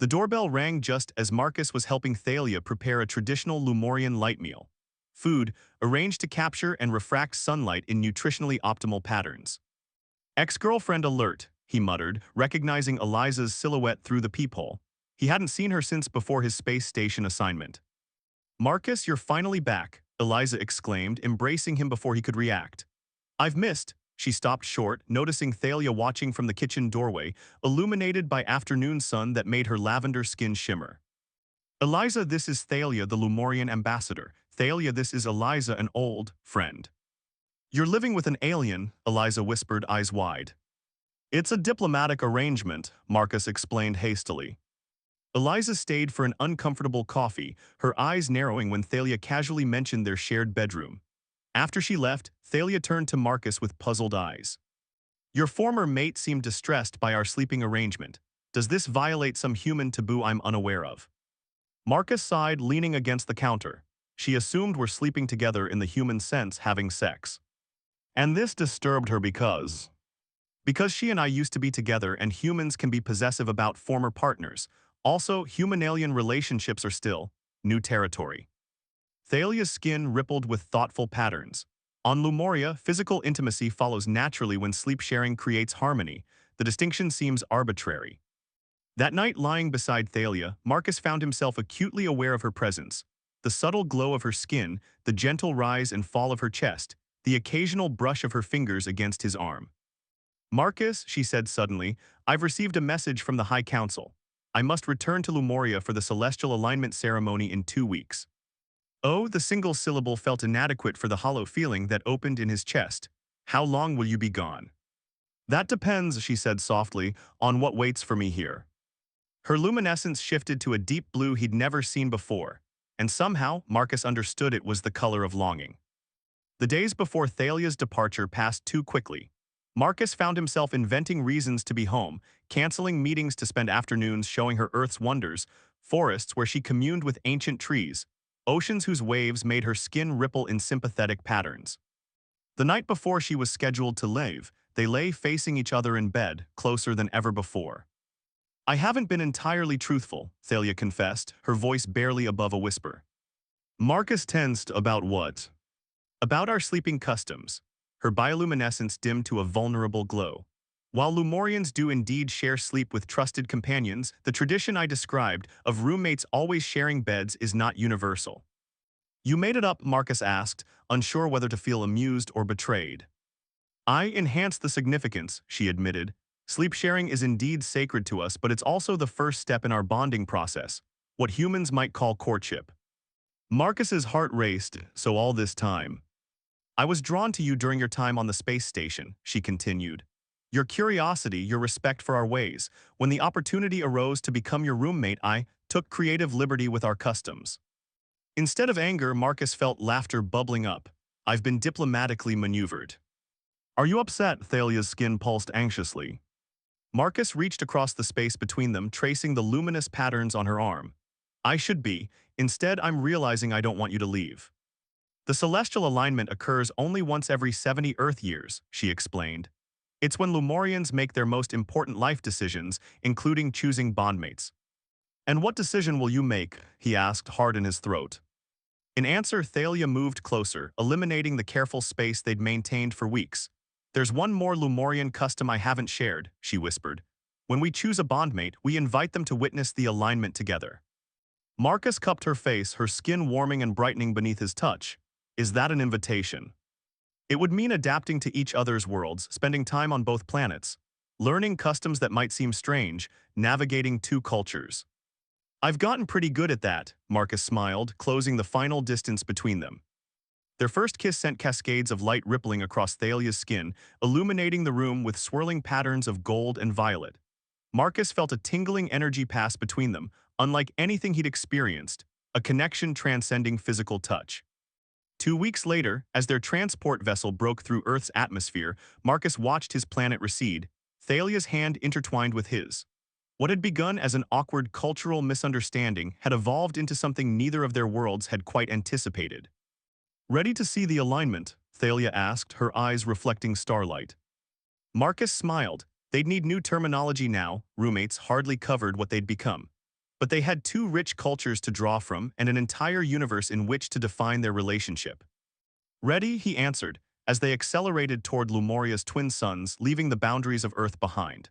The doorbell rang just as Marcus was helping Thalia prepare a traditional Lumorian light meal. Food, arranged to capture and refract sunlight in nutritionally optimal patterns. Ex-girlfriend alert, he muttered, recognizing Eliza's silhouette through the peephole. He hadn't seen her since before his space station assignment. "Marcus, you're finally back," Eliza exclaimed, embracing him before he could react. "I've missed." She stopped short, noticing Thalia watching from the kitchen doorway, illuminated by afternoon sun that made her lavender skin shimmer. "Eliza, this is Thalia, the Lumorian ambassador. Thalia, this is Eliza, an old friend." "You're living with an alien," Eliza whispered, eyes wide. "It's a diplomatic arrangement," Marcus explained hastily. Eliza stayed for an uncomfortable coffee, her eyes narrowing when Thalia casually mentioned their shared bedroom. After she left, Thalia turned to Marcus with puzzled eyes. "Your former mate seemed distressed by our sleeping arrangement. Does this violate some human taboo I'm unaware of?" Marcus sighed, leaning against the counter. She assumed we're sleeping together in the human sense, having sex. And this disturbed her because she and I used to be together and humans can be possessive about former partners. Also, human-alien relationships are still new territory. Thalia's skin rippled with thoughtful patterns. On Lumoria, physical intimacy follows naturally when sleep sharing creates harmony. The distinction seems arbitrary. That night, lying beside Thalia, Marcus found himself acutely aware of her presence. The subtle glow of her skin, the gentle rise and fall of her chest, the occasional brush of her fingers against his arm. "Marcus," she said suddenly, "I've received a message from the High Council. I must return to Lumoria for the celestial alignment ceremony in 2 weeks." Oh, the single syllable felt inadequate for the hollow feeling that opened in his chest. "How long will you be gone?" "That depends," she said softly, "on what waits for me here." Her luminescence shifted to a deep blue he'd never seen before, and somehow Marcus understood it was the color of longing. The days before Thalia's departure passed too quickly. Marcus found himself inventing reasons to be home, canceling meetings to spend afternoons showing her Earth's wonders, forests where she communed with ancient trees, oceans whose waves made her skin ripple in sympathetic patterns. The night before she was scheduled to leave, they lay facing each other in bed, closer than ever before. "I haven't been entirely truthful," Thalia confessed, her voice barely above a whisper. Marcus tensed. "About what?" "About our sleeping customs." Her bioluminescence dimmed to a vulnerable glow. "While Lumorians do indeed share sleep with trusted companions, the tradition I described, of roommates always sharing beds, is not universal." "You made it up?" Marcus asked, unsure whether to feel amused or betrayed. "I enhanced the significance," she admitted. "Sleep sharing is indeed sacred to us, but it's also the first step in our bonding process, what humans might call courtship." Marcus's heart raced. "So all this time, I was drawn to you during your time on the space station," she continued. "Your curiosity, your respect for our ways. When the opportunity arose to become your roommate, I took creative liberty with our customs." Instead of anger, Marcus felt laughter bubbling up. "I've been diplomatically maneuvered." "Are you upset?" Thalia's skin pulsed anxiously. Marcus reached across the space between them, tracing the luminous patterns on her arm. "I should be. Instead, I'm realizing I don't want you to leave." "The celestial alignment occurs only once every 70 Earth years," she explained. "It's when Lumorians make their most important life decisions, including choosing bondmates." "And what decision will you make?" he asked, hard in his throat. In answer, Thalia moved closer, eliminating the careful space they'd maintained for weeks. "There's one more Lumorian custom I haven't shared," she whispered. "When we choose a bondmate, we invite them to witness the alignment together." Marcus cupped her face, her skin warming and brightening beneath his touch. "Is that an invitation?" "It would mean adapting to each other's worlds, spending time on both planets, learning customs that might seem strange, navigating two cultures." "I've gotten pretty good at that," Marcus smiled, closing the final distance between them. Their first kiss sent cascades of light rippling across Thalia's skin, illuminating the room with swirling patterns of gold and violet. Marcus felt a tingling energy pass between them, unlike anything he'd experienced, a connection transcending physical touch. 2 weeks later, as their transport vessel broke through Earth's atmosphere, Marcus watched his planet recede, Thalia's hand intertwined with his. What had begun as an awkward cultural misunderstanding had evolved into something neither of their worlds had quite anticipated. "Ready to see the alignment?" Thalia asked, her eyes reflecting starlight. Marcus smiled. They'd need new terminology now, roommates hardly covered what they'd become. But they had two rich cultures to draw from and an entire universe in which to define their relationship. Ready, he answered, as they accelerated toward Lumoria's twin suns, leaving the boundaries of Earth behind.